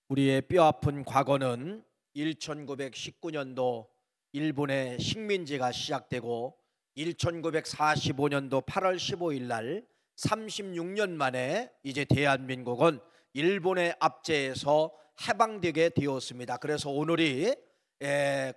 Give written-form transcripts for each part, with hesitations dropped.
우리의 뼈아픈 과거는 1919년도 일본의 식민지가 시작되고 1945년도 8월 15일 날 36년 만에 이제 대한민국은 일본의 압제에서 해방되게 되었습니다. 그래서 오늘이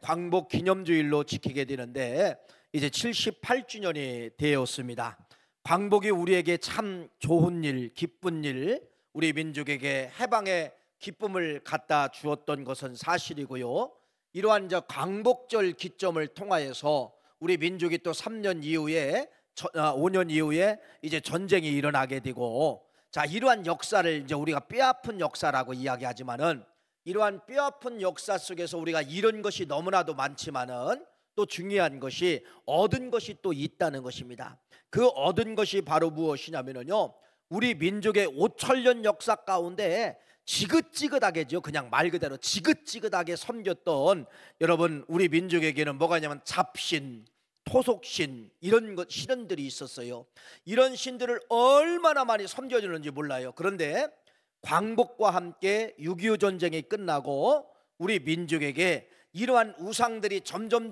광복 기념주일로 지키게 되는데 이제 78주년이 되었습니다. 광복이 우리에게 참 좋은 일, 기쁜 일, 우리 민족에게 해방의 기쁨을 갖다 주었던 것은 사실이고요. 이러한 광복절 기점을 통하여서 우리 민족이 또 3년 이후에 5년 이후에 이제 전쟁이 일어나게 되고, 자, 이러한 역사를 이제 우리가 뼈아픈 역사라고 이야기하지만은, 이러한 뼈아픈 역사 속에서 우리가 잃은 것이 너무나도 많지만은 또 중요한 것이 얻은 것이 또 있다는 것입니다. 그 얻은 것이 바로 무엇이냐면요, 우리 민족의 5천년 역사 가운데 지긋지긋하게죠, 그냥 말 그대로 지긋지긋하게 섬겼던, 여러분, 우리 민족에게는 뭐가 있냐면 잡신, 토속신, 이런 신들이 있었어요. 이런 신들을 얼마나 많이 섬겨주는지 몰라요. 그런데 광복과 함께 6.25 전쟁이 끝나고 우리 민족에게 이러한 우상들이 점점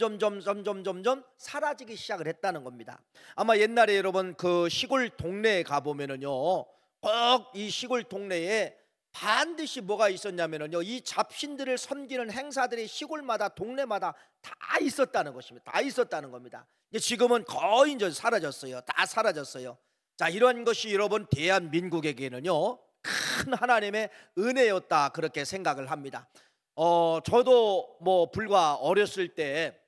사라지기 시작을 했다는 겁니다. 아마 옛날에 여러분 그 시골 동네에 가보면은요, 꼭 이 시골 동네에 반드시 뭐가 있었냐면요, 이 잡신들을 섬기는 행사들이 시골마다 동네마다 다 있었다는 것입니다. 다 있었다는 겁니다. 지금은 거의 이제 사라졌어요. 다 사라졌어요. 자, 이런 것이 여러분 대한민국에게는요 큰 하나님의 은혜였다, 그렇게 생각을 합니다. 저도 뭐 불과 어렸을 때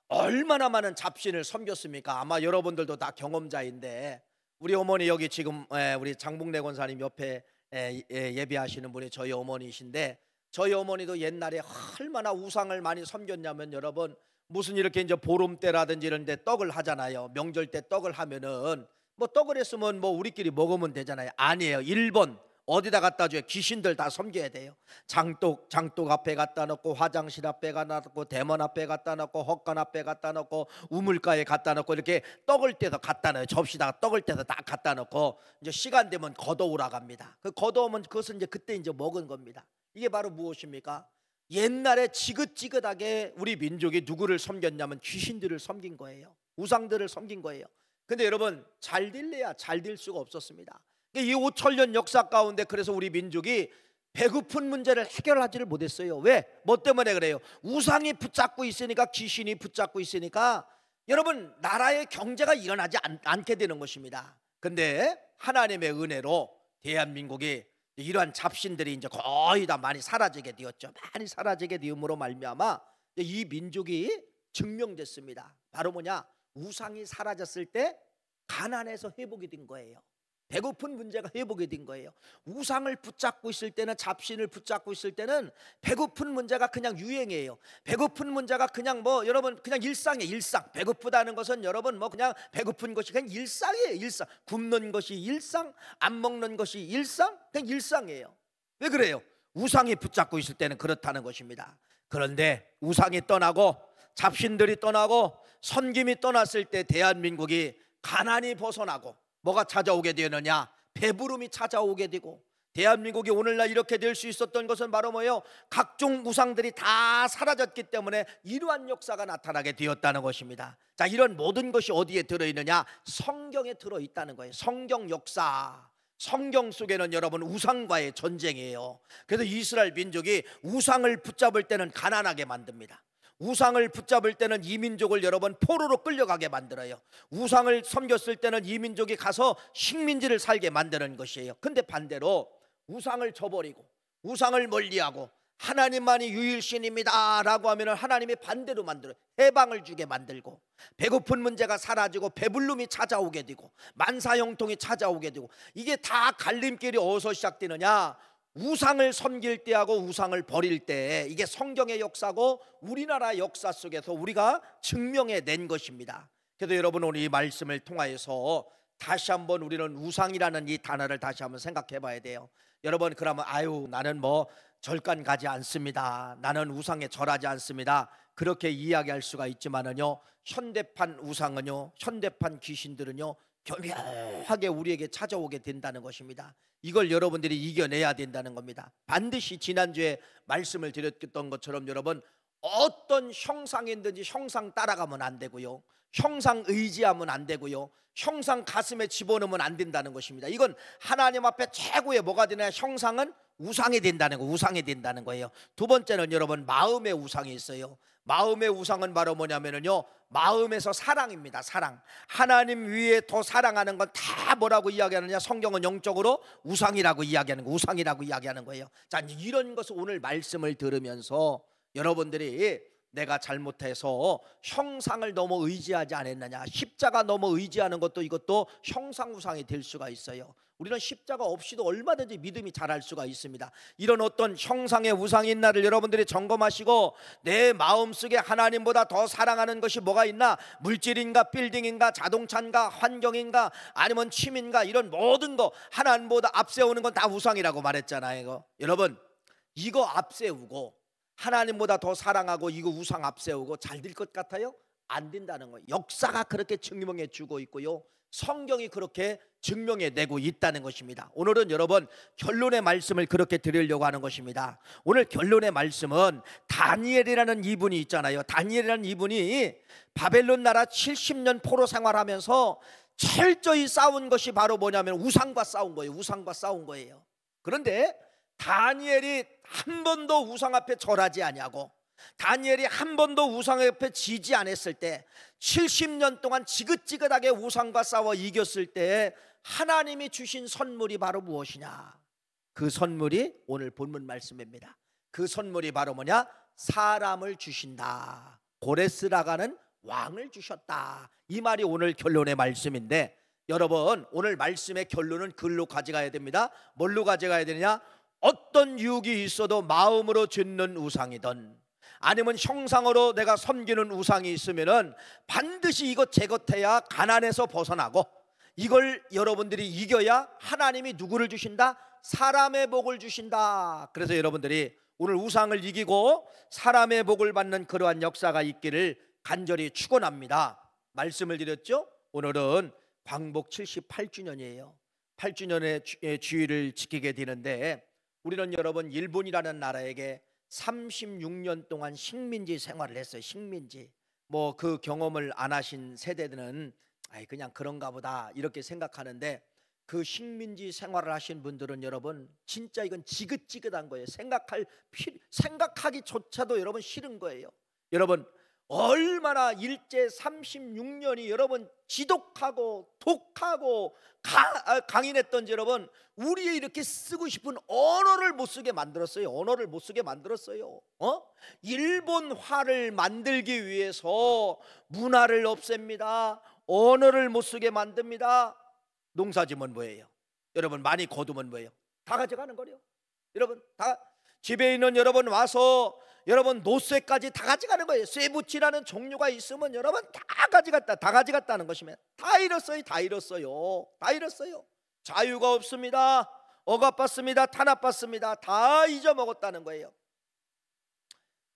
얼마나 많은 잡신을 섬겼습니까? 아마 여러분들도 다 경험자인데, 우리 어머니 여기 지금 우리 장봉래 권사님 옆에 예배하시는 분이 저희 어머니이신데, 저희 어머니도 옛날에 얼마나 우상을 많이 섬겼냐면, 여러분 무슨 이렇게 이제 보름 때라든지 이런 데 떡을 하잖아요. 명절 때 떡을 하면은 뭐 떡을 했으면 뭐 우리끼리 먹으면 되잖아요. 아니에요. 1번 어디다 갖다 줘요? 귀신들 다 섬겨야 돼요. 장독 앞에 갖다 놓고, 화장실 앞에 갖다 놓고, 대문 앞에 갖다 놓고, 헛간 앞에 갖다 놓고, 우물가에 갖다 놓고, 이렇게 떡을 때도 갖다 놔요. 접시다가 떡을 때도 딱 갖다 놓고, 이제 시간 되면 걷어오라 갑니다. 그 걷어오면 그것은 이제 그때 이제 먹은 겁니다. 이게 바로 무엇입니까? 옛날에 지긋지긋하게 우리 민족이 누구를 섬겼냐면 귀신들을 섬긴 거예요. 우상들을 섬긴 거예요. 근데 여러분, 잘 될래야 잘 될 수가 없었습니다. 이 5천년 역사 가운데 그래서 우리 민족이 배고픈 문제를 해결하지를 못했어요. 왜? 뭐 때문에 그래요? 우상이 붙잡고 있으니까, 귀신이 붙잡고 있으니까 여러분 나라의 경제가 일어나지 않게 되는 것입니다. 근데 하나님의 은혜로 대한민국이 이러한 잡신들이 이제 거의 다 많이 사라지게 되었죠. 많이 사라지게 되음으로 말미암아 이 민족이 증명됐습니다. 바로 뭐냐? 우상이 사라졌을 때 가난에서 회복이 된 거예요. 배고픈 문제가 회복이 된 거예요. 우상을 붙잡고 있을 때는, 잡신을 붙잡고 있을 때는 배고픈 문제가 그냥 유행이에요. 배고픈 문제가 그냥 뭐 여러분 그냥 일상이에요. 일상. 배고프다는 것은 여러분 뭐 그냥 배고픈 것이 그냥 일상이에요. 일상. 굶는 것이 일상, 안 먹는 것이 일상, 그냥 일상이에요. 왜 그래요? 우상이 붙잡고 있을 때는 그렇다는 것입니다. 그런데 우상이 떠나고 잡신들이 떠나고 섬김이 떠났을 때 대한민국이 가난이 벗어나고 뭐가 찾아오게 되느냐? 배부름이 찾아오게 되고, 대한민국이 오늘날 이렇게 될 수 있었던 것은 바로 뭐예요? 각종 우상들이 다 사라졌기 때문에 이러한 역사가 나타나게 되었다는 것입니다. 자, 이런 모든 것이 어디에 들어있느냐? 성경에 들어있다는 거예요. 성경 역사. 성경 속에는 여러분 우상과의 전쟁이에요. 그래서 이스라엘 민족이 우상을 붙잡을 때는 가난하게 만듭니다. 우상을 붙잡을 때는 이 민족을 여러분 포로로 끌려가게 만들어요. 우상을 섬겼을 때는 이 민족이 가서 식민지를 살게 만드는 것이에요. 근데 반대로 우상을 저버리고 우상을 멀리하고 하나님만이 유일신입니다 라고 하면 하나님이 반대로 만들어요. 해방을 주게 만들고, 배고픈 문제가 사라지고 배불름이 찾아오게 되고, 만사형통이 찾아오게 되고, 이게 다 갈림길이 어디서 시작되느냐? 우상을 섬길 때하고 우상을 버릴 때, 이게 성경의 역사고 우리나라 역사 속에서 우리가 증명해 낸 것입니다. 그래서 여러분 오늘 이 말씀을 통하여서 다시 한번 우리는 우상이라는 이 단어를 다시 한번 생각해 봐야 돼요. 여러분 그러면 나는 뭐 절간 가지 않습니다, 나는 우상에 절하지 않습니다, 그렇게 이야기할 수가 있지만은요, 현대판 우상은요, 현대판 귀신들은요 교묘하게 우리에게 찾아오게 된다는 것입니다. 이걸 여러분들이 이겨내야 된다는 겁니다. 반드시 지난주에 말씀을 드렸던 것처럼 여러분, 어떤 형상이든지 형상 따라가면 안 되고요, 형상 의지하면 안 되고요, 형상 가슴에 집어넣으면 안 된다는 것입니다. 이건 하나님 앞에 최고의 뭐가 되냐, 형상은 우상이 된다는 거, 우상이 된다는 거예요. 두 번째는 여러분, 마음의 우상이 있어요. 마음의 우상은 바로 뭐냐면요, 마음에서 사랑입니다. 사랑. 하나님 위에 더 사랑하는 건 다 뭐라고 이야기하느냐, 성경은 영적으로 우상이라고 이야기하는 거, 우상이라고 이야기하는 거예요. 자, 이런 것을 오늘 말씀을 들으면서 여러분들이 내가 잘못해서 형상을 너무 의지하지 않았느냐, 십자가 너무 의지하는 것도 이것도 형상 우상이 될 수가 있어요. 우리는 십자가 없이도 얼마든지 믿음이 자랄 수가 있습니다. 이런 어떤 형상의 우상이 있나를 여러분들이 점검하시고, 내 마음속에 하나님보다 더 사랑하는 것이 뭐가 있나, 물질인가, 빌딩인가, 자동차인가, 환경인가, 아니면 취미인가, 이런 모든 거 하나님보다 앞세우는 건 다 우상이라고 말했잖아요. 여러분, 이거 앞세우고 하나님보다 더 사랑하고 이거 우상 앞세우고 잘 될 것 같아요? 안 된다는 거예요. 역사가 그렇게 증명해 주고 있고요, 성경이 그렇게 증명해 내고 있다는 것입니다. 오늘은 여러분, 결론의 말씀을 그렇게 드리려고 하는 것입니다. 오늘 결론의 말씀은 다니엘이라는 이분이 있잖아요. 다니엘이라는 이분이 바벨론 나라 70년 포로 생활하면서 철저히 싸운 것이 바로 뭐냐면 우상과 싸운 거예요. 우상과 싸운 거예요. 그런데 다니엘이 한 번도 우상 앞에 절하지 아니하고, 다니엘이 한 번도 우상 앞에 지지 않았을 때, 70년 동안 지긋지긋하게 우상과 싸워 이겼을 때 하나님이 주신 선물이 바로 무엇이냐? 그 선물이 오늘 본문 말씀입니다. 그 선물이 바로 뭐냐? 사람을 주신다. 고레스라가는 왕을 주셨다. 이 말이 오늘 결론의 말씀인데, 여러분, 오늘 말씀의 결론은 글로 가져가야 됩니다. 뭘로 가져가야 되느냐? 어떤 유혹이 있어도 마음으로 짓는 우상이든 아니면 형상으로 내가 섬기는 우상이 있으면은 반드시 이것 제거해야 가난에서 벗어나고, 이걸 여러분들이 이겨야 하나님이 누구를 주신다? 사람의 복을 주신다. 그래서 여러분들이 오늘 우상을 이기고 사람의 복을 받는 그러한 역사가 있기를 간절히 축원합니다. 말씀을 드렸죠? 오늘은 광복 78주년이에요 8주년의 주의를 지키게 되는데, 우리는 여러분, 일본이라는 나라에게 36년 동안 식민지 생활을 했어요. 식민지. 뭐 그 경험을 안 하신 세대들은 그냥 그런가 보다 이렇게 생각하는데, 그 식민지 생활을 하신 분들은 여러분, 진짜 이건 지긋지긋한 거예요. 생각하기조차도 여러분 싫은 거예요. 여러분, 얼마나 일제 36년이 여러분 지독하고 독하고 강인했던지, 여러분, 우리의 이렇게 쓰고 싶은 언어를 못 쓰게 만들었어요. 언어를 못 쓰게 만들었어요. 일본화를 만들기 위해서 문화를 없앱니다. 언어를 못 쓰게 만듭니다. 농사지면 뭐예요? 여러분, 많이 거두면 뭐예요? 다 가져가는 거예요. 여러분, 다 집에 있는 여러분 와서 여러분 노쇠까지 다 가져가는 거예요. 쇠붙이라는 종류가 있으면 여러분 다 가져갔다는 것이면 다 잃었어요. 다 잃었어요. 다 잃었어요. 자유가 없습니다. 억압받습니다. 탄압받습니다. 다 잊어먹었다는 거예요.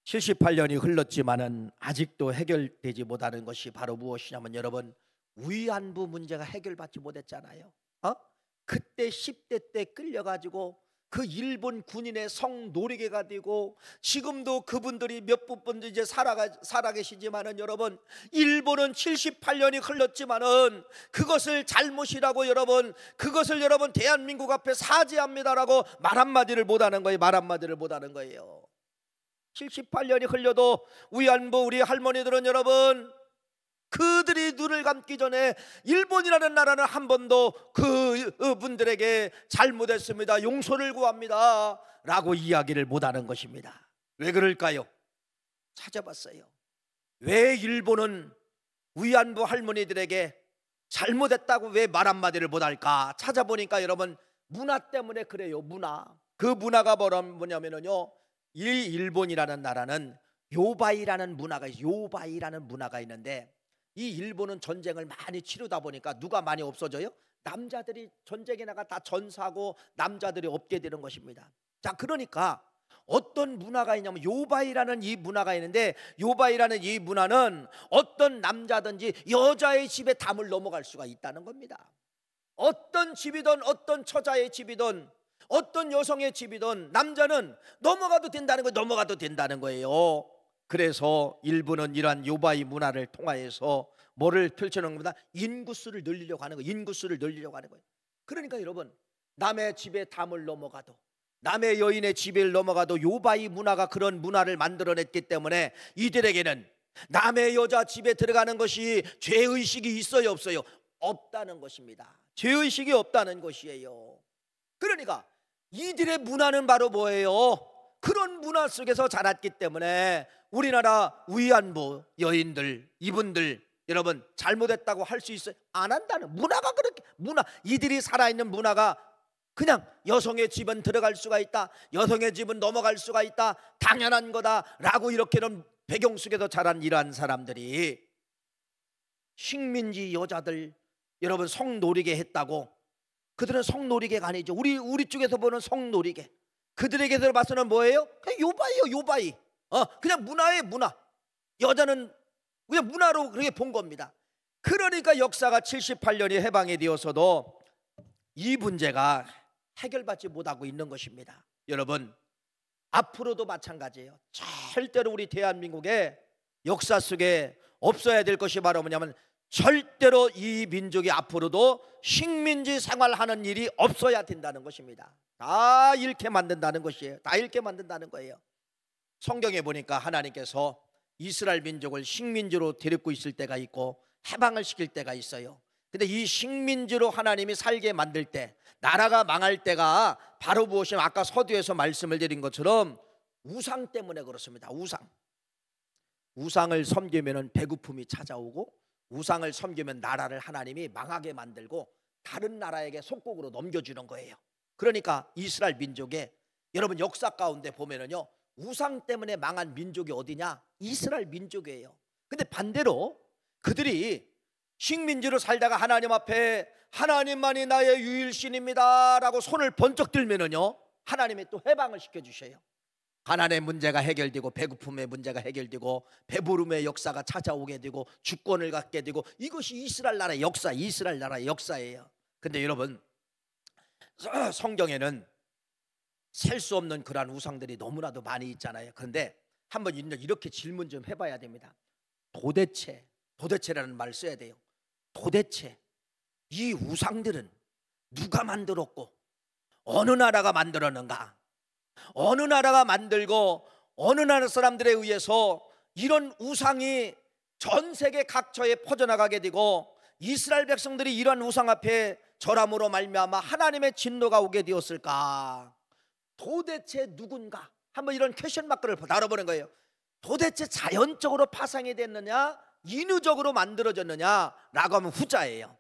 78년이 흘렀지만은 아직도 해결되지 못하는 것이 바로 무엇이냐면, 여러분, 위안부 문제가 해결받지 못했잖아요. 그때 10대 때 끌려가지고 그 일본 군인의 성노리개가 되고, 지금도 그분들이 몇 분들 이제 살아계시지만은, 여러분, 일본은 78년이 흘렀지만은 그것을 잘못이라고 여러분, 그것을 여러분 대한민국 앞에 사죄합니다라고 말 한마디를 못하는 거예요. 말 한마디를 못하는 거예요. 78년이 흘려도 위안부 우리 할머니들은 여러분, 그들이 눈을 감기 전에 일본이라는 나라는 한 번도 그분들에게 잘못했습니다, 용서를 구합니다 라고 이야기를 못하는 것입니다. 왜 그럴까요? 찾아봤어요. 왜 일본은 위안부 할머니들에게 잘못했다고 왜 말 한마디를 못할까? 찾아보니까 여러분, 문화 때문에 그래요. 문화. 그 문화가 뭐냐면요, 이 일본이라는 나라는 요바이라는 문화가 있어요. 요바이라는 문화가 있는데, 이 일본은 전쟁을 많이 치르다 보니까 누가 많이 없어져요? 남자들이 전쟁에 나가 다 전사하고 남자들이 없게 되는 것입니다. 자, 그러니까 어떤 문화가 있냐면 요바이라는 이 문화가 있는데, 요바이라는 이 문화는 어떤 남자든지 여자의 집에 담을 넘어갈 수가 있다는 겁니다. 어떤 집이든 어떤 처자의 집이든 어떤 여성의 집이든 남자는 넘어가도 된다는 거예요. 넘어가도 된다는 거예요. 그래서 일부는 이러한 요바이 문화를 통하여서 뭐를 펼쳐놓은 겁니다. 인구수를 늘리려고 하는 거예요. 인구수를 늘리려고 하는 거예요. 그러니까 여러분, 남의 집에 담을 넘어가도, 남의 여인의 집을 넘어가도 요바이 문화가 그런 문화를 만들어냈기 때문에 이들에게는 남의 여자 집에 들어가는 것이 죄의식이 있어요, 없어요? 없다는 것입니다. 죄의식이 없다는 것이에요. 그러니까 이들의 문화는 바로 뭐예요? 그런 문화 속에서 자랐기 때문에 우리나라 위안부 여인들, 이분들 여러분 잘못했다고 할 수 있어요? 안 한다는, 문화가 그렇게, 이들이 살아있는 문화가 그냥 여성의 집은 들어갈 수가 있다, 여성의 집은 넘어갈 수가 있다, 당연한 거다라고 이렇게는 배경 속에서 자란 이러한 사람들이 식민지 여자들 여러분 성노리게 했다고, 그들은 성노리개가 아니죠. 우리 쪽에서 보는 성노리개, 그들에게서 봐서는 뭐예요? 그냥 요바이요, 요바이. 그냥 문화의 문화. 여자는 그냥 문화로 그렇게 본 겁니다. 그러니까 역사가 78년이 해방이 되어서도 이 문제가 해결받지 못하고 있는 것입니다. 여러분, 앞으로도 마찬가지예요. 절대로 우리 대한민국의 역사 속에 없어야 될 것이 바로 뭐냐면, 절대로 이 민족이 앞으로도 식민지 생활하는 일이 없어야 된다는 것입니다. 다 잃게 만든다는 것이에요. 다 잃게 만든다는 거예요. 성경에 보니까 하나님께서 이스라엘 민족을 식민지로 데리고 있을 때가 있고 해방을 시킬 때가 있어요. 근데 이 식민지로 하나님이 살게 만들 때, 나라가 망할 때가 바로 무엇이냐면, 아까 서두에서 말씀을 드린 것처럼 우상 때문에 그렇습니다. 우상을 섬기면 배고픔이 찾아오고, 우상을 섬기면 나라를 하나님이 망하게 만들고 다른 나라에게 속국으로 넘겨주는 거예요. 그러니까 이스라엘 민족의 여러분 역사 가운데 보면은요, 우상 때문에 망한 민족이 어디냐? 이스라엘 민족이에요. 근데 반대로 그들이 식민지로 살다가 하나님 앞에 하나님만이 나의 유일신입니다 라고 손을 번쩍 들면은요, 하나님이 또 해방을 시켜주셔요. 가난의 문제가 해결되고, 배고픔의 문제가 해결되고, 배부름의 역사가 찾아오게 되고, 주권을 갖게 되고, 이것이 이스라엘 나라의 역사, 이스라엘 나라의 역사예요. 근데 여러분, 성경에는 셀 수 없는 그러한 우상들이 너무나도 많이 있잖아요. 그런데 한번 이렇게 질문 좀 해봐야 됩니다. 도대체라는 말을 써야 돼요. 도대체 이 우상들은 누가 만들었고 어느 나라가 만들었는가? 어느 나라가 만들고 어느 나라 사람들에 의해서 이런 우상이 전 세계 각처에 퍼져나가게 되고, 이스라엘 백성들이 이러한 우상 앞에 절함으로 말미암아 하나님의 진노가 오게 되었을까? 도대체 누군가? 한번 이런 퀘션 마크를 다뤄보는 거예요. 도대체 자연적으로 파생이 됐느냐, 인위적으로 만들어졌느냐라고 하면 후자예요.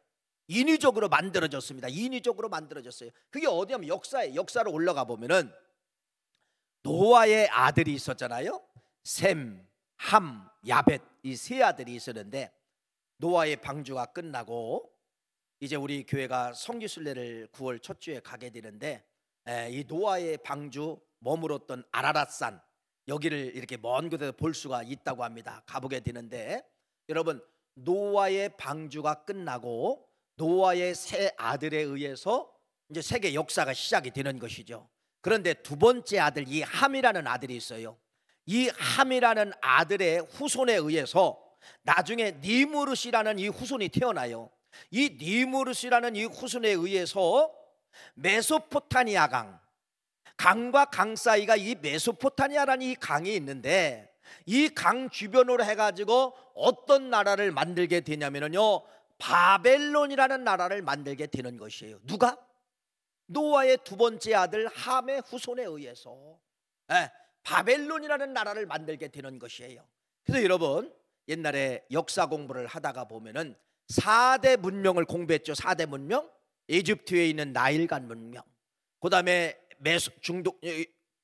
인위적으로 만들어졌습니다. 인위적으로 만들어졌어요. 그게 어디냐면 역사에, 역사로 올라가 보면은 노아의 아들이 있었잖아요. 셈, 함, 야벳, 이 세 아들이 있었는데, 노아의 방주가 끝나고 이제 우리 교회가 성지순례를 9월 첫 주에 가게 되는데, 이 노아의 방주 머물었던 아라랏산, 여기를 이렇게 먼 곳에서 볼 수가 있다고 합니다. 가보게 되는데, 여러분, 노아의 방주가 끝나고 노아의 세 아들에 의해서 이제 세계 역사가 시작이 되는 것이죠. 그런데 두 번째 아들, 이 함이라는 아들이 있어요. 이 함이라는 아들의 후손에 의해서 나중에 니무르시라는 이 후손이 태어나요. 이 니무르시라는 이 후손에 의해서 메소포타미아 강과 강 사이가 이 메소포타미아라는 이 강이 있는데, 이 강 주변으로 해가지고 어떤 나라를 만들게 되냐면요, 바벨론이라는 나라를 만들게 되는 것이에요. 누가? 노아의 두 번째 아들 함의 후손에 의해서 바벨론이라는 나라를 만들게 되는 것이에요. 그래서 여러분, 옛날에 역사 공부를 하다가 보면은 4대 문명을 공부했죠. 4대 문명. 이집트에 있는 나일강 문명, 그 다음에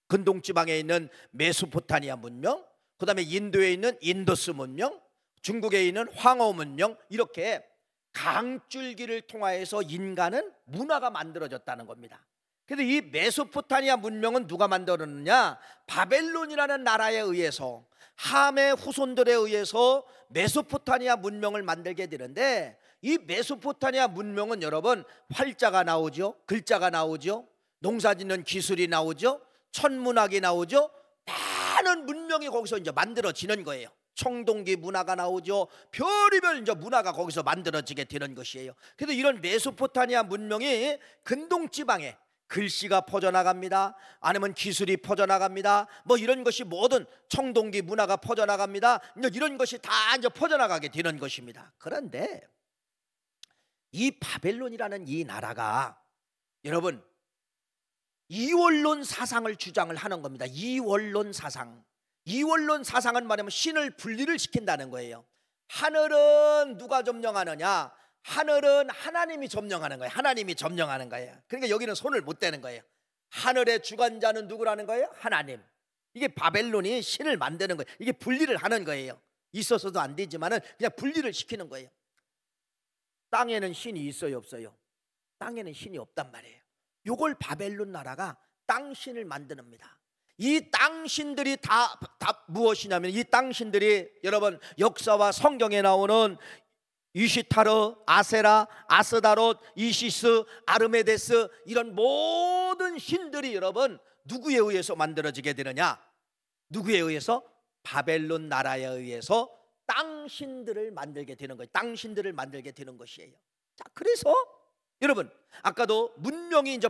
근동지방에 있는 메소포타미아 문명, 그 다음에 인도에 있는 인더스 문명, 중국에 있는 황호 문명, 이렇게 강줄기를 통하여서 인간은 문화가 만들어졌다는 겁니다. 근데 이 메소포타미아 문명은 누가 만들었느냐? 바벨론이라는 나라에 의해서, 함의 후손들에 의해서 메소포타미아 문명을 만들게 되는데, 이 메소포타미아 문명은 여러분 활자가 나오죠, 글자가 나오죠, 농사짓는 기술이 나오죠, 천문학이 나오죠. 많은 문명이 거기서 이제 만들어지는 거예요. 청동기 문화가 나오죠. 별의별 이제 문화가 거기서 만들어지게 되는 것이에요. 그래서 이런 메소포타미아 문명이 근동 지방에 글씨가 퍼져나갑니다. 아니면 기술이 퍼져나갑니다. 뭐 이런 것이 뭐든 청동기 문화가 퍼져나갑니다. 이런 것이 다 이제 퍼져나가게 되는 것입니다. 그런데 이 바벨론이라는 이 나라가 여러분 이원론 사상을 주장을 하는 겁니다. 이원론 사상. 이원론 사상은 말하면 신을 분리를 시킨다는 거예요. 하늘은 누가 점령하느냐? 하늘은 하나님이 점령하는 거예요. 하나님이 점령하는 거예요. 그러니까 여기는 손을 못 대는 거예요. 하늘의 주관자는 누구라는 거예요? 하나님. 이게 바벨론이 신을 만드는 거예요. 이게 분리를 하는 거예요. 있어서도 안 되지만은 그냥 분리를 시키는 거예요. 땅에는 신이 있어요, 없어요? 땅에는 신이 없단 말이에요. 요걸 바벨론 나라가 땅신을 만드는입니다. 이 땅신들이 다 무엇이냐면, 이 땅신들이 여러분 역사와 성경에 나오는 이시타르, 아세라, 아스다롯, 이시스, 아르메데스, 이런 모든 신들이 여러분 누구에 의해서 만들어지게 되느냐? 누구에 의해서? 바벨론 나라에 의해서 땅신들을 만들게 되는 거예요. 땅신들을 만들게 되는 것이에요. 자, 그래서 여러분 아까도 문명이 이제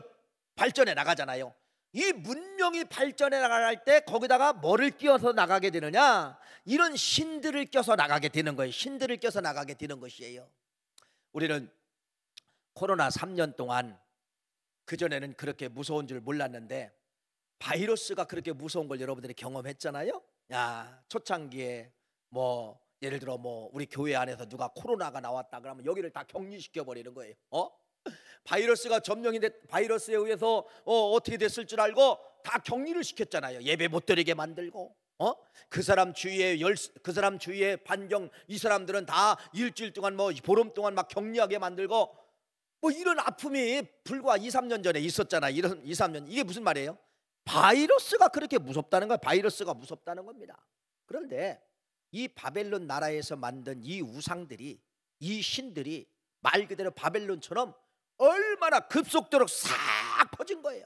발전해 나가잖아요. 이 문명이 발전해 나갈 때 거기다가 뭐를 끼워서 나가게 되느냐? 이런 신들을 껴서 나가게 되는 거예요. 신들을 껴서 나가게 되는 것이에요. 우리는 코로나 3년 동안, 그전에는 그렇게 무서운 줄 몰랐는데 바이러스가 그렇게 무서운 걸 여러분들이 경험했잖아요. 야, 초창기에 뭐 예를 들어 뭐 우리 교회 안에서 누가 코로나가 나왔다 그러면 여기를 다 격리시켜 버리는 거예요. 바이러스가 점령이 바이러스에 의해서 어떻게 됐을 줄 알고 다 격리를 시켰잖아요. 예배 못 드리게 만들고, 그 사람 주위에 반경, 이 사람들은 다 일주일 동안 뭐 보름 동안 막 격리하게 만들고, 뭐 이런 아픔이 불과 2, 3년 전에 있었잖아요. 이런 2, 3년. 이게 무슨 말이에요? 바이러스가 그렇게 무섭다는 거예요. 바이러스가 무섭다는 겁니다. 그런데 이 바벨론 나라에서 만든 이 우상들이, 이 신들이 말 그대로 바벨론처럼 얼마나 급속도로 싹 퍼진 거예요.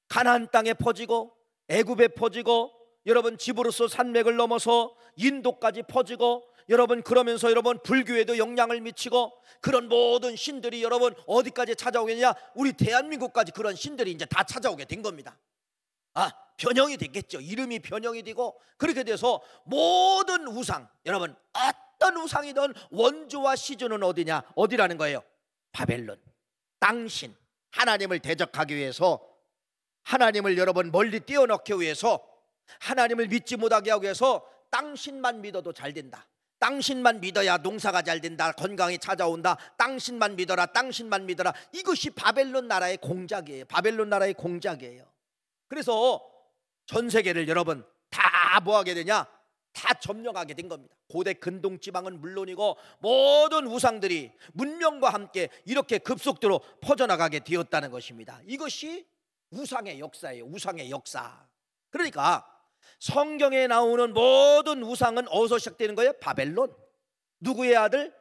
가나안 땅에 퍼지고, 애굽에 퍼지고, 여러분 지브루스 산맥을 넘어서 인도까지 퍼지고, 여러분 그러면서 여러분 불교에도 영향을 미치고, 그런 모든 신들이 여러분 어디까지 찾아오겠냐? 우리 대한민국까지 그런 신들이 이제 다 찾아오게 된 겁니다. 변형이 됐겠죠. 이름이 변형이 되고, 그렇게 돼서 모든 우상, 여러분 어떤 우상이든 원조와 시조는 어디냐? 어디라는 거예요? 바벨론. 땅신. 하나님을 대적하기 위해서, 하나님을 여러분 멀리 띄워넣기 위해서, 하나님을 믿지 못하게 하기 위해서 땅신만 믿어도 잘 된다. 땅신만 믿어야 농사가 잘 된다. 건강이 찾아온다. 땅신만 믿어라. 땅신만 믿어라. 이것이 바벨론 나라의 공작이에요. 바벨론 나라의 공작이에요. 그래서 전 세계를 여러분 다 뭐하게 되냐? 다 점령하게 된 겁니다. 고대 근동 지방은 물론이고 모든 우상들이 문명과 함께 이렇게 급속도로 퍼져나가게 되었다는 것입니다. 이것이 우상의 역사예요. 우상의 역사. 그러니까 성경에 나오는 모든 우상은 어디서 시작되는 거예요? 바벨론. 누구의 아들?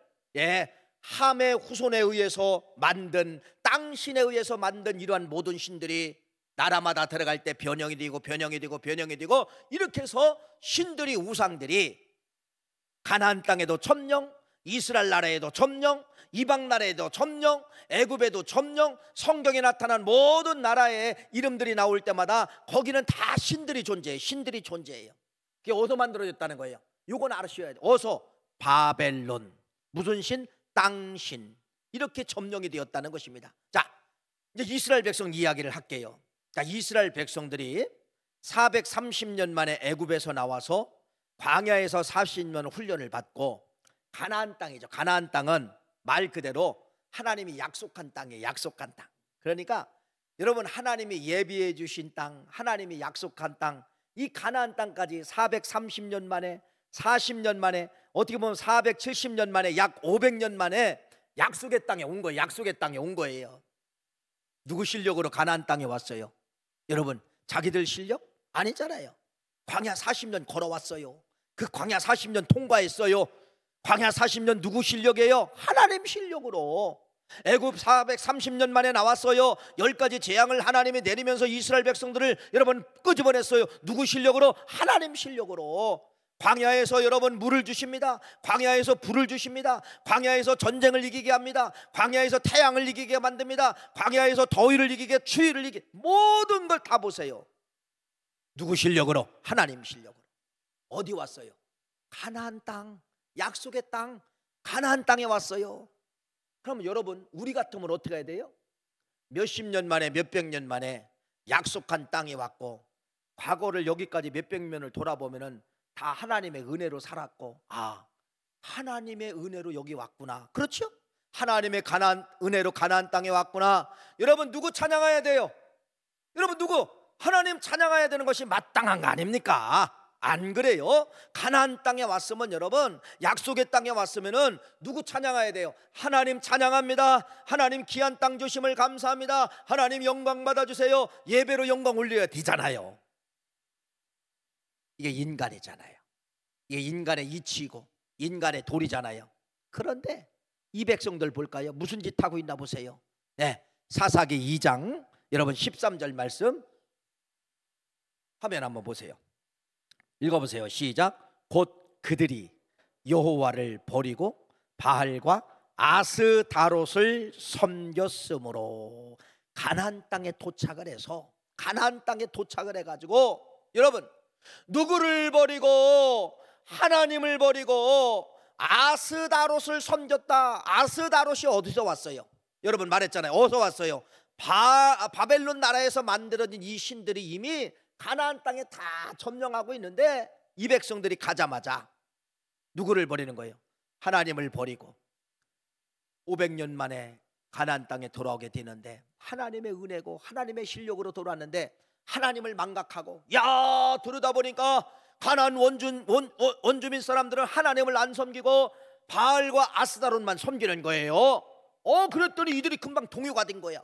함의 후손에 의해서 만든, 땅신에 의해서 만든 이러한 모든 신들이 나라마다 들어갈 때 변형이 되고 변형이 되고 변형이 되고, 이렇게 해서 신들이, 우상들이 가나안 땅에도 점령, 이스라엘 나라에도 점령, 이방 나라에도 점령, 애굽에도 점령, 성경에 나타난 모든 나라의 이름들이 나올 때마다 거기는 다 신들이 존재해요. 신들이 존재해요. 그게 어디서 만들어졌다는 거예요? 요건 알으셔야 돼요. 어디서? 바벨론. 무슨 신? 땅신. 이렇게 점령이 되었다는 것입니다. 자, 이제 이스라엘 백성 이야기를 할게요. 자, 이스라엘 백성들이 430년 만에 애굽에서 나와서 광야에서 40년 훈련을 받고 가나안 땅이죠. 가나안 땅은 말 그대로 하나님이 약속한 땅이에요. 약속한 땅. 그러니까 여러분 하나님이 예비해 주신 땅, 하나님이 약속한 땅, 이 가나안 땅까지 430년 만에, 40년 만에, 어떻게 보면 470년 만에, 약 500년 만에 약속의 땅에 온 거예요. 약속의 땅에 온 거예요. 누구 실력으로 가나안 땅에 왔어요? 여러분, 자기들 실력? 아니잖아요. 광야 40년 걸어왔어요. 그 광야 40년 통과했어요. 광야 40년 누구 실력이에요? 하나님 실력으로. 애굽 430년 만에 나왔어요. 10가지 재앙을 하나님이 내리면서 이스라엘 백성들을 여러분 끄집어냈어요. 누구 실력으로? 하나님 실력으로. 광야에서 여러분 물을 주십니다. 광야에서 불을 주십니다. 광야에서 전쟁을 이기게 합니다. 광야에서 태양을 이기게 만듭니다. 광야에서 더위를 이기게, 추위를 이기게, 모든 걸 다 보세요. 누구 실력으로? 하나님 실력으로. 어디 왔어요? 가나안 땅, 약속의 땅, 가나안 땅에 왔어요. 그럼 여러분, 우리 같으면 어떻게 해야 돼요? 몇십 년 만에, 몇백 년 만에 약속한 땅에 왔고, 과거를 여기까지 몇백 년을 돌아보면은 다 하나님의 은혜로 살았고, 아, 하나님의 은혜로 여기 왔구나. 그렇죠? 하나님의 은혜로 가나안 땅에 왔구나. 여러분, 누구 찬양해야 돼요? 여러분, 누구? 하나님 찬양해야 되는 것이 마땅한 거 아닙니까? 안 그래요? 가나안 땅에 왔으면, 여러분, 약속의 땅에 왔으면은 누구 찬양해야 돼요? 하나님 찬양합니다. 하나님 귀한 땅 주심을 감사합니다. 하나님 영광 받아주세요. 예배로 영광 올려야 되잖아요. 이게 인간이잖아요. 이게 인간의 이치이고 인간의 도리잖아요. 그런데 이 백성들 볼까요? 무슨 짓 하고 있나 보세요. 네, 사사기 2장 여러분 13절 말씀 화면 한번 보세요. 읽어보세요. 시작. 곧 그들이 여호와를 버리고 바알과 아스다롯을 섬겼으므로. 가나안 땅에 도착을 해서, 가나안 땅에 도착을 해가지고, 여러분, 누구를 버리고? 하나님을 버리고 아스다롯을 섬겼다. 아스다롯이 어디서 왔어요? 여러분 말했잖아요. 어디서 왔어요? 바벨론 나라에서 만들어진 이 신들이 이미 가나안 땅에 다 점령하고 있는데, 이 백성들이 가자마자 누구를 버리는 거예요? 하나님을 버리고 500년 만에 가나안 땅에 돌아오게 되는데, 하나님의 은혜고 하나님의 실력으로 돌아왔는데 하나님을 망각하고, 야, 들여다 보니까 가나안 원주민 사람들은 하나님을 안 섬기고 바알과 아스다롯만 섬기는 거예요. 그랬더니 이들이 금방 동요가 된 거야.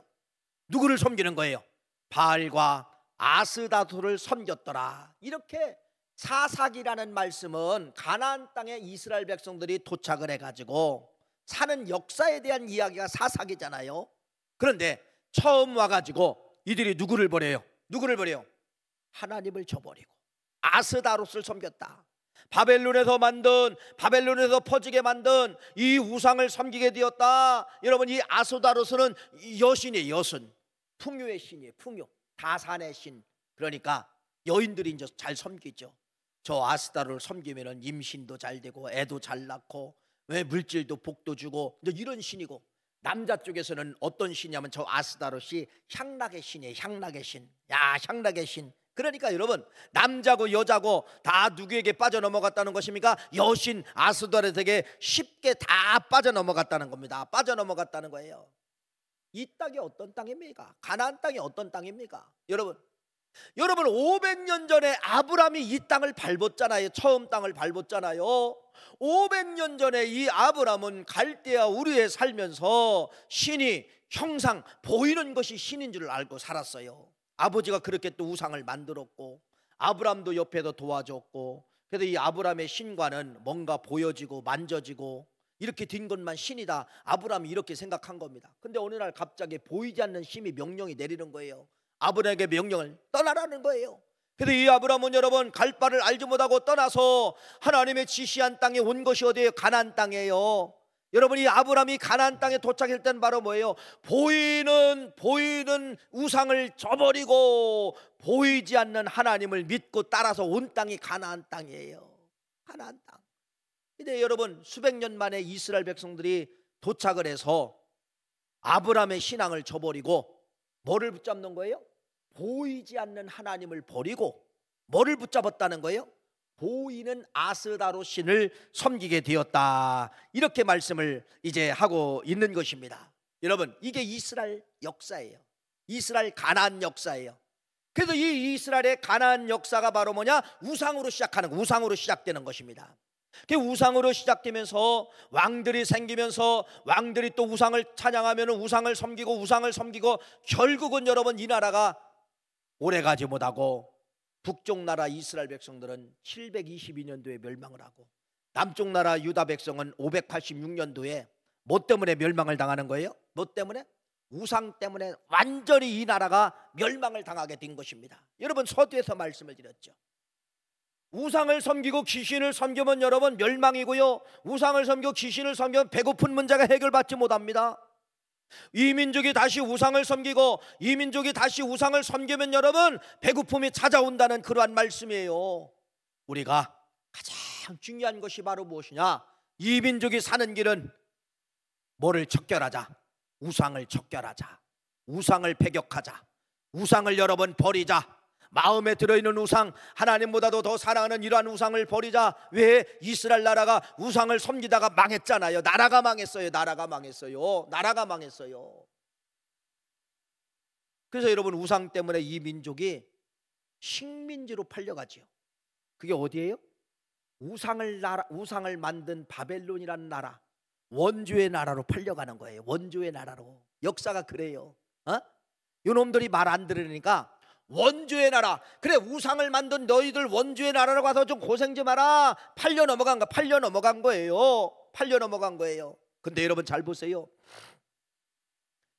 누구를 섬기는 거예요? 바알과 아스다롯을 섬겼더라. 이렇게 사사기라는 말씀은 가나안 땅에 이스라엘 백성들이 도착을 해가지고 사는 역사에 대한 이야기가 사사기잖아요. 그런데 처음 와가지고 이들이 누구를 버려요? 누구를 버려요? 하나님을 저버리고 아스다롯을 섬겼다. 바벨론에서 퍼지게 만든 이 우상을 섬기게 되었다. 여러분, 이 아스다롯은 여신이에요. 여신, 풍요의 신이에요. 풍요, 다산의 신. 그러니까 여인들이 이제 잘 섬기죠. 저 아스다롯을 섬기면은 임신도 잘 되고 애도 잘 낳고, 왜 물질도 복도 주고, 이제 이런 신이고, 남자 쪽에서는 어떤 신이냐면 저 아스다롯이 향락의 신이에요. 향락의 신. 야, 향락의 신. 그러니까 여러분, 남자고 여자고 다 누구에게 빠져넘어갔다는 것입니까? 여신 아스다롯에게 쉽게 다 빠져넘어갔다는 겁니다. 빠져넘어갔다는 거예요. 이 땅이 어떤 땅입니까? 가나안 땅이 어떤 땅입니까? 여러분 500년 전에 아브라함이 이 땅을 밟았잖아요. 처음 땅을 밟았잖아요. 500년 전에 이 아브라함은 갈대아 우르에 살면서 신이 형상, 보이는 것이 신인 줄 알고 살았어요. 아버지가 그렇게 또 우상을 만들었고, 아브라함도 옆에서 도와줬고, 그래서 이 아브라함의 신과는 뭔가 보여지고 만져지고 이렇게 된 것만 신이다. 아브라함이 이렇게 생각한 겁니다. 근데 어느 날 갑자기 보이지 않는 신이 명령이 내리는 거예요. 아브라함에게 명령을 떠나라는 거예요. 그래서 이 아브라함은 여러분 갈 바를 알지 못하고 떠나서 하나님의 지시한 땅에 온 것이 어디예요? 가나안 땅이에요. 여러분, 이 아브라함이 가나안 땅에 도착할 때는 바로 뭐예요? 보이는 우상을 저버리고 보이지 않는 하나님을 믿고 따라서 온 땅이 가나안 땅이에요. 가나안 땅. 근데 여러분, 수백 년 만에 이스라엘 백성들이 도착을 해서 아브라함의 신앙을 저버리고 뭐를 붙잡는 거예요? 보이지 않는 하나님을 버리고 뭐를 붙잡았다는 거예요? 보이는 아스다롯 신을 섬기게 되었다. 이렇게 말씀을 이제 하고 있는 것입니다. 여러분, 이게 이스라엘 역사예요. 이스라엘 가나안 역사예요. 그래서 이 이스라엘의 가나안 역사가 바로 뭐냐? 우상으로 시작하는, 우상으로 시작되는 것입니다. 그 우상으로 시작되면서 왕들이 생기면서 왕들이 또 우상을 찬양하면 우상을 섬기고 결국은 여러분 이 나라가 오래가지 못하고 북쪽 나라 이스라엘 백성들은 722년도에 멸망을 하고 남쪽 나라 유다 백성은 586년도에 뭐 때문에 멸망을 당하는 거예요? 뭐 때문에? 우상 때문에 완전히 이 나라가 멸망을 당하게 된 것입니다. 여러분 서두에서 말씀을 드렸죠. 우상을 섬기고 귀신을 섬기면 여러분 멸망이고요, 우상을 섬기고 귀신을 섬기면 배고픈 문제가 해결받지 못합니다. 이 민족이 다시 우상을 섬기고 이 민족이 다시 우상을 섬기면 여러분 배고픔이 찾아온다는 그러한 말씀이에요. 우리가 가장 중요한 것이 바로 무엇이냐? 이 민족이 사는 길은 뭐를 척결하자? 우상을 척결하자. 우상을 배격하자. 우상을 여러분 버리자. 마음에 들어있는 우상, 하나님보다도 더 사랑하는 이러한 우상을 버리자. 왜? 이스라엘 나라가 우상을 섬기다가 망했잖아요. 나라가 망했어요. 그래서 여러분 우상 때문에 이 민족이 식민지로 팔려가지요. 그게 어디예요? 우상을 만든 바벨론이라는 나라, 원주의 나라로 팔려가는 거예요. 원주의 나라로. 역사가 그래요. 이놈들이 말 안 들으니까 원주의 나라, 그래 우상을 만든 너희들 원주의 나라로 가서 좀 고생 좀 하라. 팔려 넘어간 거예요. 근데 여러분 잘 보세요.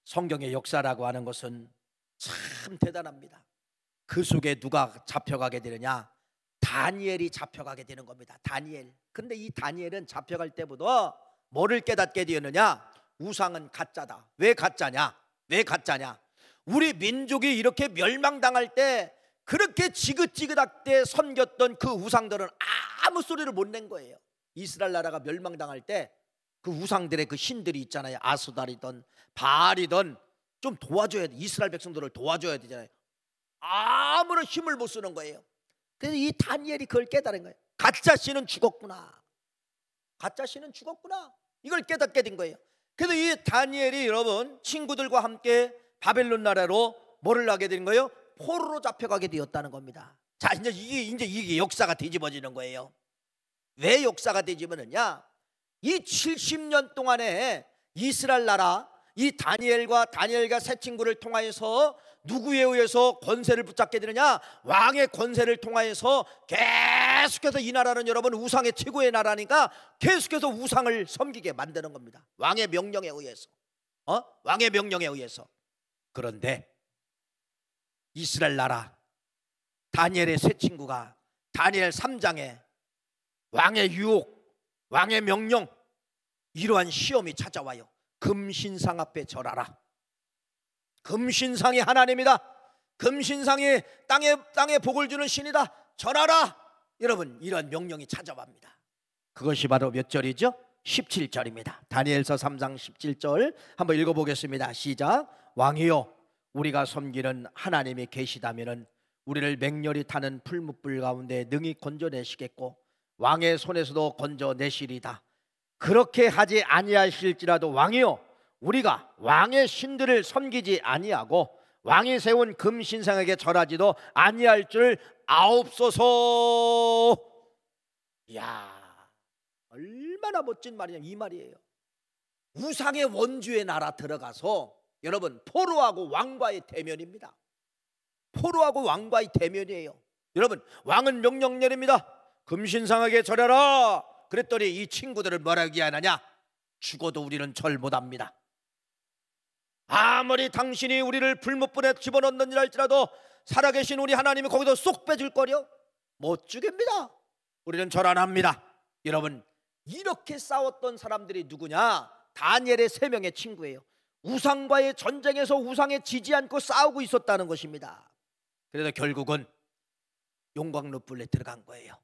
성경의 역사라고 하는 것은 참 대단합니다. 그 속에 누가 잡혀가게 되느냐? 다니엘이 잡혀가게 되는 겁니다. 다니엘. 근데 이 다니엘은 잡혀갈 때부터 뭐를 깨닫게 되었느냐? 우상은 가짜다. 왜 가짜냐? 우리 민족이 이렇게 멸망당할 때 그렇게 지긋지긋하게 섬겼던 그 우상들은 아무 소리를 못 낸 거예요. 이스라엘 나라가 멸망당할 때 그 우상들의 그 신들이 있잖아요. 아스달이든 바알이든 좀 도와줘야 돼. 이스라엘 백성들을 도와줘야 되잖아요. 아무런 힘을 못 쓰는 거예요. 그래서 이 다니엘이 그걸 깨달은 거예요. 가짜 신은 죽었구나. 이걸 깨닫게 된 거예요. 그래서 이 다니엘이 여러분 친구들과 함께 바벨론 나라로 뭐를 하게 된 거예요? 포로로 잡혀가게 되었다는 겁니다. 자, 이제 이게 역사가 뒤집어지는 거예요. 왜 역사가 뒤집어지느냐? 이 70년 동안에 이스라엘 나라, 이 다니엘과 세 친구를 통하여서 누구에 의해서 권세를 붙잡게 되느냐? 왕의 권세를 통하여서 계속해서 이 나라는 여러분 우상의 최고의 나라니까 계속해서 우상을 섬기게 만드는 겁니다. 왕의 명령에 의해서. 그런데 이스라엘 나라 다니엘의 세 친구가 다니엘 3장에 왕의 유혹, 왕의 명령, 이러한 시험이 찾아와요. 금신상 앞에 절하라. 금신상이 하나님이다. 금신상이 땅에 복을 주는 신이다. 절하라. 여러분 이러한 명령이 찾아옵니다. 그것이 바로 몇 절이죠? 17절입니다. 다니엘서 3장 17절 한번 읽어보겠습니다. 시작. 왕이여, 우리가 섬기는 하나님이 계시다면은 우리를 맹렬히 타는 풀무불 가운데 능히 건져내시겠고 왕의 손에서도 건져내시리다. 그렇게 하지 아니하실지라도 왕이여, 우리가 왕의 신들을 섬기지 아니하고 왕이 세운 금신상에게 절하지도 아니할 줄 아옵소서. 이야, 얼마나 멋진 말이냐 이 말이에요. 우상의 원주의 나라 들어가서 여러분 포로하고 왕과의 대면입니다. 여러분 왕은 명령 내립니다. 금신상에게 절하라. 그랬더니 이 친구들을 뭐라고 하느냐? 죽어도 우리는 절 못합니다. 아무리 당신이 우리를 불못불에 집어넣는지라 할지라도 살아계신 우리 하나님이 거기서 쏙 빼줄 거려? 못 죽입니다. 우리는 절 안 합니다. 여러분 이렇게 싸웠던 사람들이 누구냐? 다니엘의 3명의 친구예요. 우상과의 전쟁에서 우상에 지지 않고 싸우고 있었다는 것입니다. 그래서 결국은 용광로불에 들어간 거예요.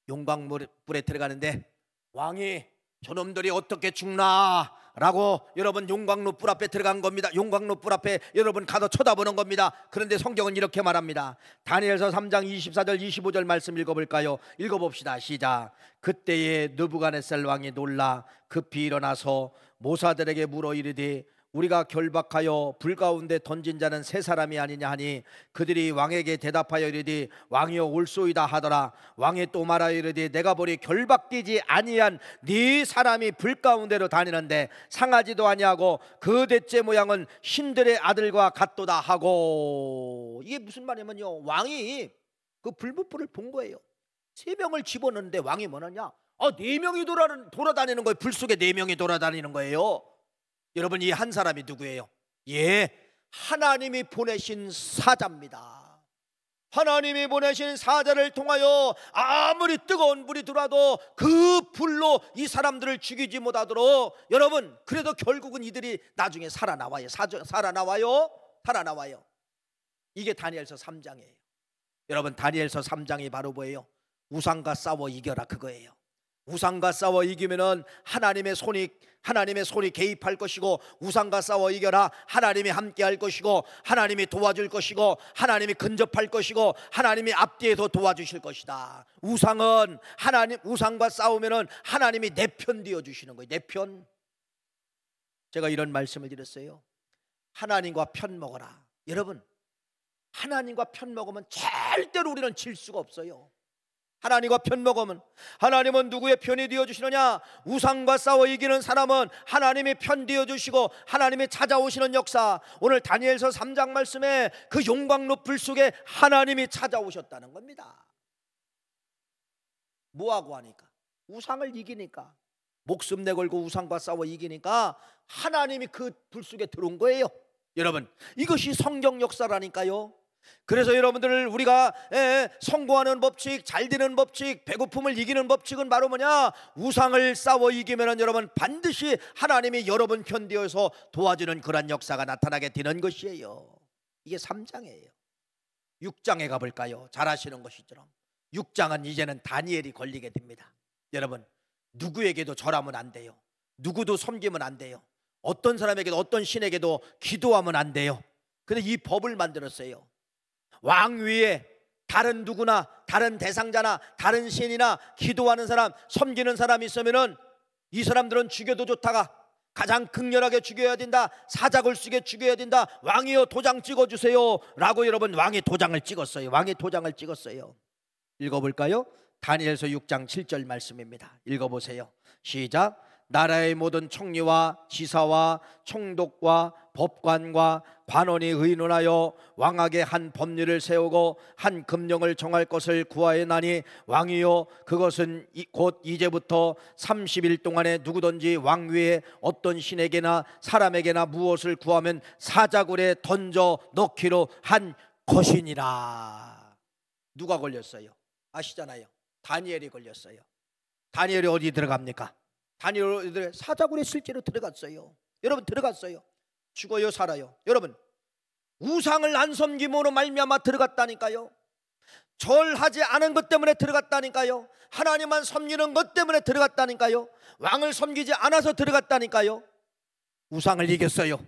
용광로불에 들어가는데 왕이 저놈들이 어떻게 죽나 라고 여러분 용광로불 앞에 들어간 겁니다. 용광로불 앞에 여러분 가서 쳐다보는 겁니다. 그런데 성경은 이렇게 말합니다. 다니엘서 3장 24절 25절 말씀 읽어볼까요? 읽어봅시다. 시작. 그때에 느부갓네살 왕이 놀라 급히 일어나서 모사들에게 물어 이르되 우리가 결박하여 불 가운데 던진 자는 세 사람이 아니냐 하니 그들이 왕에게 대답하여 이르되 왕이여 올소이다 하더라. 왕이 또 말하여 이르되 내가 보니 결박되지 아니한 네 사람이 불 가운데로 다니는데 상하지도 아니하고 그 대째 모양은 신들의 아들과 같도다 하고. 이게 무슨 말이냐면요, 왕이 그 불못불을 본 거예요. 세 명을 집어넣는데 왕이 뭐냐냐, 네 명이 돌아다니는 거예요. 불 속에 네 명이 돌아다니는 거예요. 여러분, 이 한 사람이 누구예요? 하나님이 보내신 사자입니다. 하나님이 보내신 사자를 통하여 아무리 뜨거운 불이 들어와도 그 불로 이 사람들을 죽이지 못하도록, 여러분, 그래도 결국은 이들이 나중에 살아나와요. 살아나와요. 이게 다니엘서 3장이에요. 여러분, 다니엘서 3장이 바로 뭐예요? 우상과 싸워 이겨라, 그거예요. 우상과 싸워 이기면은 하나님의 손이 개입할 것이고, 우상과 싸워 이겨라, 하나님이 함께 할 것이고, 하나님이 도와줄 것이고, 하나님이 근접할 것이고, 하나님이 앞뒤에서 도와주실 것이다. 우상과 싸우면은 하나님이 내 편 되어 주시는 거예요. 내 편. 제가 이런 말씀을 드렸어요. 하나님과 편 먹어라. 여러분, 하나님과 편 먹으면 절대로 우리는 질 수가 없어요. 하나님과 편 먹으면, 하나님은 누구의 편이 되어주시느냐? 우상과 싸워 이기는 사람은 하나님이 편 되어주시고 하나님이 찾아오시는 역사. 오늘 다니엘서 3장 말씀에 그 용광 높을 속에 하나님이 찾아오셨다는 겁니다. 뭐하고 하니까? 우상을 이기니까, 목숨 내걸고 우상과 싸워 이기니까 하나님이 그 불 속에 들어온 거예요. 여러분, 이것이 성경 역사라니까요. 그래서 여러분들, 우리가 성공하는 법칙, 잘 되는 법칙, 배고픔을 이기는 법칙은 바로 뭐냐? 우상을 싸워 이기면 여러분 반드시 하나님이 여러분 편되어서 도와주는 그런 역사가 나타나게 되는 것이에요. 이게 3장이에요 6장에 가볼까요? 잘 아시는 것이처럼 6장은 이제는 다니엘이 걸리게 됩니다. 여러분, 누구에게도 절하면 안 돼요. 누구도 섬기면 안 돼요. 어떤 사람에게도, 어떤 신에게도 기도하면 안 돼요. 근데 이 법을 만들었어요. 왕 위에 다른 누구나, 다른 대상자나 다른 신이나 기도하는 사람, 섬기는 사람이 있으면은 이 사람들은 죽여도 좋다가 가장 극렬하게 죽여야 된다. 사자굴 속에 죽여야 된다. 왕이여 도장 찍어주세요 라고 여러분, 왕이 도장을 찍었어요. 왕이 도장을 찍었어요. 읽어볼까요? 다니엘서 6장 7절 말씀입니다. 읽어보세요. 시작. 나라의 모든 총리와 지사와 총독과 법관과 관원이 의논하여 왕에게 한 법률을 세우고 한 금령을 정할 것을 구하였나니 왕이여 그것은 곧 이제부터 30일 동안에 누구든지 왕 위에 어떤 신에게나 사람에게나 무엇을 구하면 사자굴에 던져 넣기로 한 것이니라. 누가 걸렸어요? 아시잖아요. 다니엘이 걸렸어요. 다니엘이 어디 들어갑니까? 다니엘이 사자굴에 실제로 들어갔어요. 여러분, 들어갔어요. 죽어요, 살아요? 여러분, 우상을 안 섬김으로 말미암아 들어갔다니까요. 절하지 않은 것 때문에 들어갔다니까요. 하나님만 섬기는 것 때문에 들어갔다니까요. 왕을 섬기지 않아서 들어갔다니까요. 우상을 이겼어요.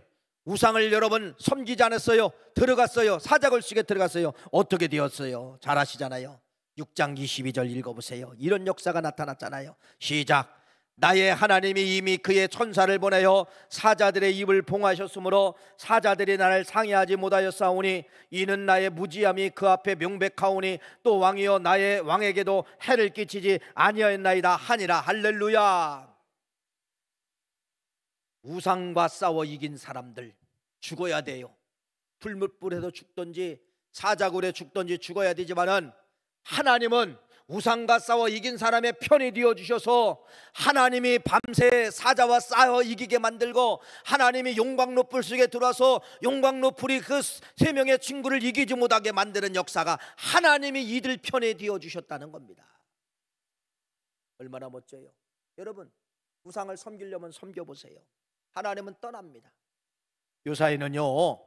우상을 여러분 섬기지 않았어요. 들어갔어요. 사자굴 속에 들어갔어요. 어떻게 되었어요? 잘 아시잖아요. 6장 22절 읽어보세요. 이런 역사가 나타났잖아요. 시작. 나의 하나님이 이미 그의 천사를 보내어 사자들의 입을 봉하셨으므로 사자들이 나를 상해하지 못하였사오니 이는 나의 무지함이 그 앞에 명백하오니 또 왕이여 나의 왕에게도 해를 끼치지 아니하였나이다 하니라. 할렐루야. 우상과 싸워 이긴 사람들 죽어야 돼요. 불못불에서 죽든지 사자굴에 죽든지 죽어야 되지만은 하나님은 우상과 싸워 이긴 사람의 편이 되어주셔서 하나님이 밤새 사자와 싸워 이기게 만들고 하나님이 용광로불 속에 들어와서 용광로불이 그 세 명의 친구를 이기지 못하게 만드는 역사가 하나님이 이들 편에 되어주셨다는 겁니다. 얼마나 멋져요. 여러분, 우상을 섬기려면 섬겨보세요. 하나님은 떠납니다. 요사이는요,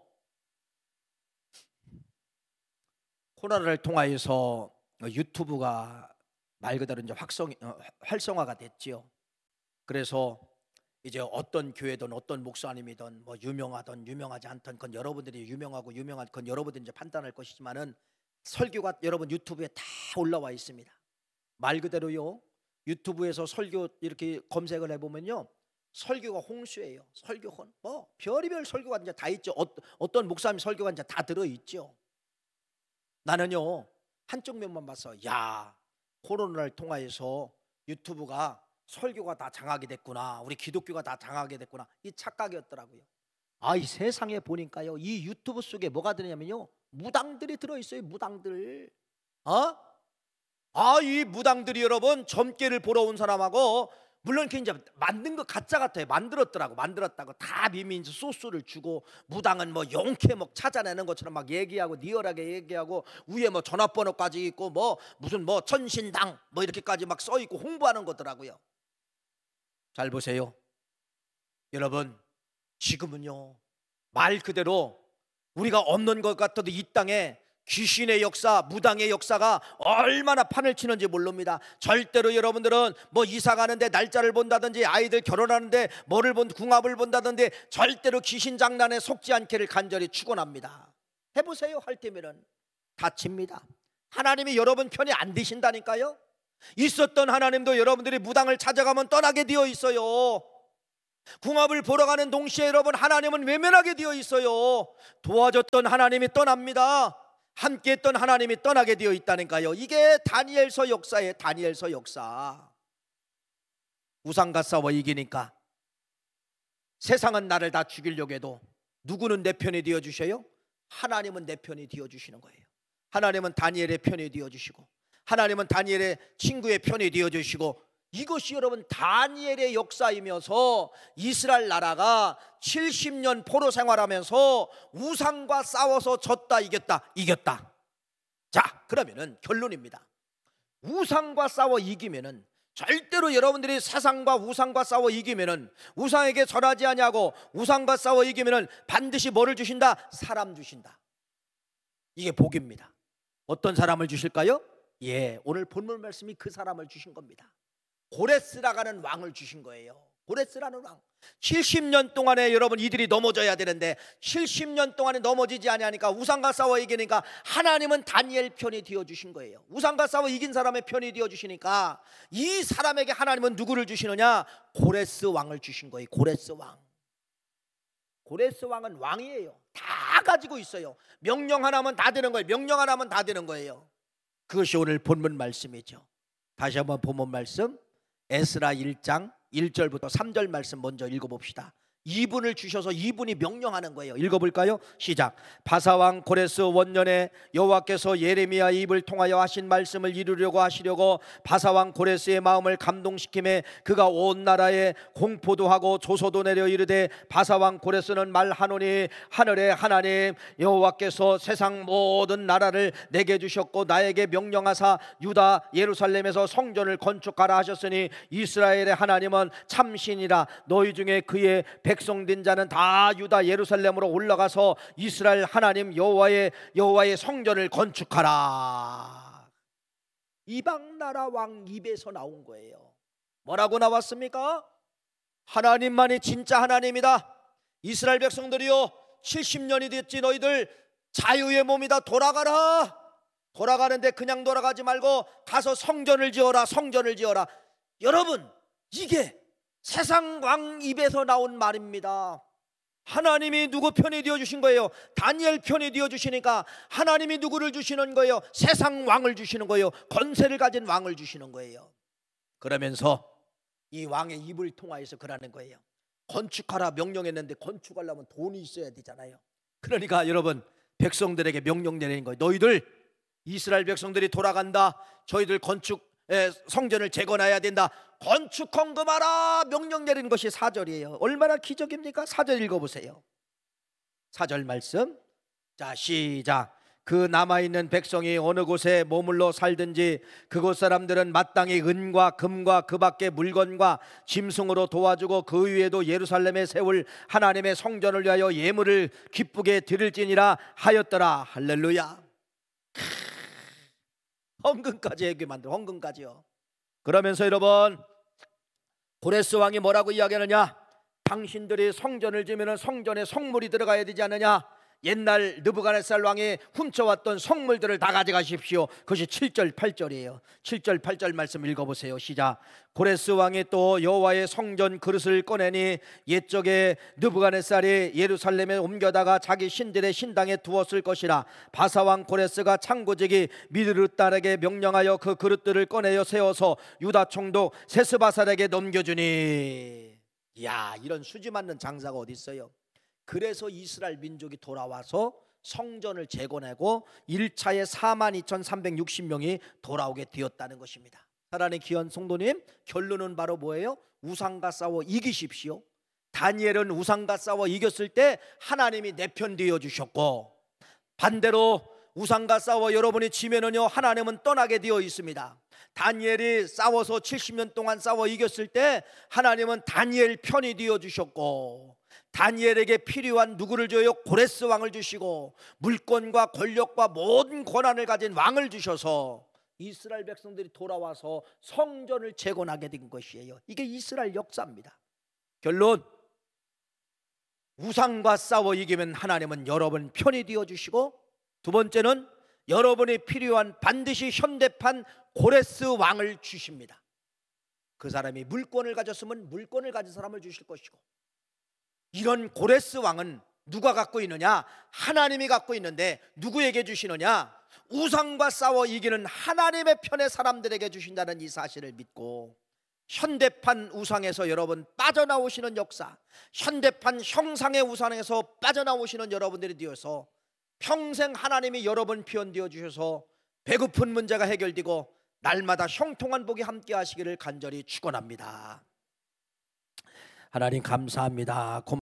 코로나를 통하여서 유튜브가 말 그대로 이제 활성화가 됐지요. 그래서 이제 어떤 교회든 어떤 목사님이든 뭐 유명하든 유명하지 않든 그건 여러분들이 유명하고 유명한 건 여러분들이 이제 판단할 것이지만은 설교가 여러분 유튜브에 다 올라와 있습니다. 말 그대로요, 유튜브에서 설교 이렇게 검색을 해보면요, 설교가 홍수예요. 설교건 뭐 별의별 설교가 이제 다 있죠. 어떤 목사님 설교가 이제 다 들어 있죠. 나는요 한쪽 면만 봐서 야, 코로나를 통하여서 유튜브가 설교가 다 장악이 됐구나, 우리 기독교가 다 장악이 됐구나, 이 착각이었더라고요. 이 세상에 보니까요 이 유튜브 속에 뭐가 들냐면요 무당들이 들어있어요. 무당들. 이 무당들이 여러분 점괘를 보러 온 사람하고, 물론 그 이제 만든 거 가짜 같아요. 만들었다고 다 미민지 소스를 주고, 무당은 뭐 용케 뭐 찾아내는 것처럼 막 얘기하고 리얼하게 얘기하고, 위에 뭐 전화번호까지 있고 뭐 무슨 뭐 천신당 뭐 이렇게까지 막 써 있고 홍보하는 거더라고요. 잘 보세요 여러분, 지금은요 말 그대로 우리가 없는 것 같아도 이 땅에 귀신의 역사, 무당의 역사가 얼마나 판을 치는지 모릅니다. 절대로 여러분들은 뭐 이사 가는데 날짜를 본다든지, 아이들 결혼하는데 궁합을 본다든지, 절대로 귀신 장난에 속지 않기를 간절히 축원합니다. 해보세요. 할 때면은 다칩니다. 하나님이 여러분 편이 안 드신다니까요. 있었던 하나님도 여러분들이 무당을 찾아가면 떠나게 되어 있어요. 궁합을 보러 가는 동시에 여러분 하나님은 외면하게 되어 있어요. 도와줬던 하나님이 떠납니다. 함께했던 하나님이 떠나게 되어 있다니까요. 이게 다니엘서 역사예요. 다니엘서 역사. 우상과 싸워 이기니까 세상은 나를 다 죽이려고 해도 누구는 내 편이 되어 주셔요? 하나님은 내 편이 되어 주시는 거예요. 하나님은 다니엘의 편이 되어 주시고, 하나님은 다니엘의 친구의 편이 되어 주시고, 이것이 여러분 다니엘의 역사이면서 이스라엘 나라가 70년 포로 생활하면서 우상과 싸워서 졌다 이겼다. 자, 그러면은 결론입니다. 우상과 싸워 이기면은, 절대로 여러분들이 세상과 우상과 싸워 이기면은, 우상에게 절하지 아니하고 우상과 싸워 이기면은 반드시 뭐를 주신다? 사람 주신다. 이게 복입니다. 어떤 사람을 주실까요? 오늘 본문 말씀이 그 사람을 주신 겁니다. 고레스라가는 왕을 주신 거예요. 고레스라는 왕. 70년 동안에 여러분 이들이 넘어져야 되는데 70년 동안에 넘어지지 아니하니까, 우상과 싸워 이기니까 하나님은 다니엘 편이 되어 주신 거예요. 우상과 싸워 이긴 사람의 편이 되어 주시니까 이 사람에게 하나님은 누구를 주시느냐? 고레스 왕을 주신 거예요. 고레스 왕. 고레스 왕은 왕이에요. 다 가지고 있어요. 명령 하나면 다 되는 거예요. 명령 하나면 다 되는 거예요. 그것이 오늘 본문 말씀이죠. 다시 한번 본문 말씀, 에스라 1장 1절부터 3절 말씀 먼저 읽어봅시다. 이분을 주셔서 이분이 명령하는 거예요. 읽어볼까요? 시작. 바사왕 고레스 원년에 여호와께서 예레미야 입을 통하여 하신 말씀을 이루려고 하시려고 바사왕 고레스의 마음을 감동시키매 그가 온 나라에 공포도 하고 조소도 내려 이르되, 바사왕 고레스는 말하노니 하늘의 하나님 여호와께서 세상 모든 나라를 내게 주셨고 나에게 명령하사 유다 예루살렘에서 성전을 건축하라 하셨으니 이스라엘의 하나님은 참신이라. 너희 중에 그의 백성된 자는 다 유다 예루살렘으로 올라가서 이스라엘 하나님 여호와의 성전을 건축하라. 이방 나라 왕 입에서 나온 거예요. 뭐라고 나왔습니까? 하나님만이 진짜 하나님이다. 이스라엘 백성들이요 70년이 됐지, 너희들 자유의 몸이다. 돌아가라. 돌아가는데 그냥 돌아가지 말고 가서 성전을 지어라. 성전을 지어라. 여러분, 이게 세상 왕 입에서 나온 말입니다. 하나님이 누구 편이 되어 주신 거예요? 다니엘 편이 되어 주시니까 하나님이 누구를 주시는 거예요? 세상 왕을 주시는 거예요. 권세를 가진 왕을 주시는 거예요. 그러면서 이 왕의 입을 통하여서 그러는 거예요. 건축하라 명령했는데 건축하려면 돈이 있어야 되잖아요. 그러니까 여러분, 백성들에게 명령 내리는 거예요. 너희들, 이스라엘 백성들이 돌아간다. 저희들 성전을 재건해야 된다. 건축 헌금하라 명령 내리는 것이 4절이에요. 얼마나 기적입니까? 4절 읽어보세요. 4절 말씀. 자, 시작. 그 남아있는 백성이 어느 곳에 머물러 살든지 그곳 사람들은 마땅히 은과 금과 그 밖의 물건과 짐승으로 도와주고 그 위에도 예루살렘에 세울 하나님의 성전을 위하여 예물을 기쁘게 드릴지니라 하였더라. 할렐루야. 헌금까지 하게 만들어. 헌금까지요. 그러면서 여러분, 고레스 왕이 뭐라고 이야기하느냐? 당신들이 성전을 지으면 성전에 성물이 들어가야 되지 않느냐? 옛날 느부갓네살 왕이 훔쳐왔던 성물들을 다 가져가십시오. 그것이 7절 8절이에요 7절 8절 말씀 읽어보세요. 시작. 고레스 왕이 또 여호와의 성전 그릇을 꺼내니 옛적에 느부갓네살이 예루살렘에 옮겨다가 자기 신들의 신당에 두었을 것이라. 바사왕 고레스가 창고지기 미드르딸에게 명령하여 그 그릇들을 꺼내어 세워서 유다 총독 세스바살에게 넘겨주니. 야, 이런 수지 맞는 장사가 어디 있어요? 그래서 이스라엘 민족이 돌아와서 성전을 재건하고 1차에 42,360명이 돌아오게 되었다는 것입니다. 사랑하는 귀한 성도님, 결론은 바로 뭐예요? 우상과 싸워 이기십시오. 다니엘은 우상과 싸워 이겼을 때 하나님이 내 편 되어 주셨고, 반대로 우상과 싸워 여러분이 지면은요 하나님은 떠나게 되어 있습니다. 다니엘이 싸워서 70년 동안 싸워 이겼을 때 하나님은 다니엘 편이 되어 주셨고, 다니엘에게 필요한 누구를 줘요? 고레스 왕을 주시고 물권과 권력과 모든 권한을 가진 왕을 주셔서 이스라엘 백성들이 돌아와서 성전을 재건하게 된 것이에요. 이게 이스라엘 역사입니다. 결론, 우상과 싸워 이기면 하나님은 여러분 편이 되어 주시고, 두 번째는 여러분이 필요한 반드시 현대판 고레스 왕을 주십니다. 그 사람이 물권을 가졌으면 물권을 가진 사람을 주실 것이고, 이런 고레스 왕은 누가 갖고 있느냐? 하나님이 갖고 있는데 누구에게 주시느냐? 우상과 싸워 이기는 하나님의 편의 사람들에게 주신다는 이 사실을 믿고, 현대판 우상에서 여러분 빠져나오시는 역사, 현대판 형상의 우상에서 빠져나오시는 여러분들이 되어서 평생 하나님이 여러분 편 되어 주셔서 배고픈 문제가 해결되고 날마다 형통한 복이 함께 하시기를 간절히 축원합니다. 하나님 감사합니다.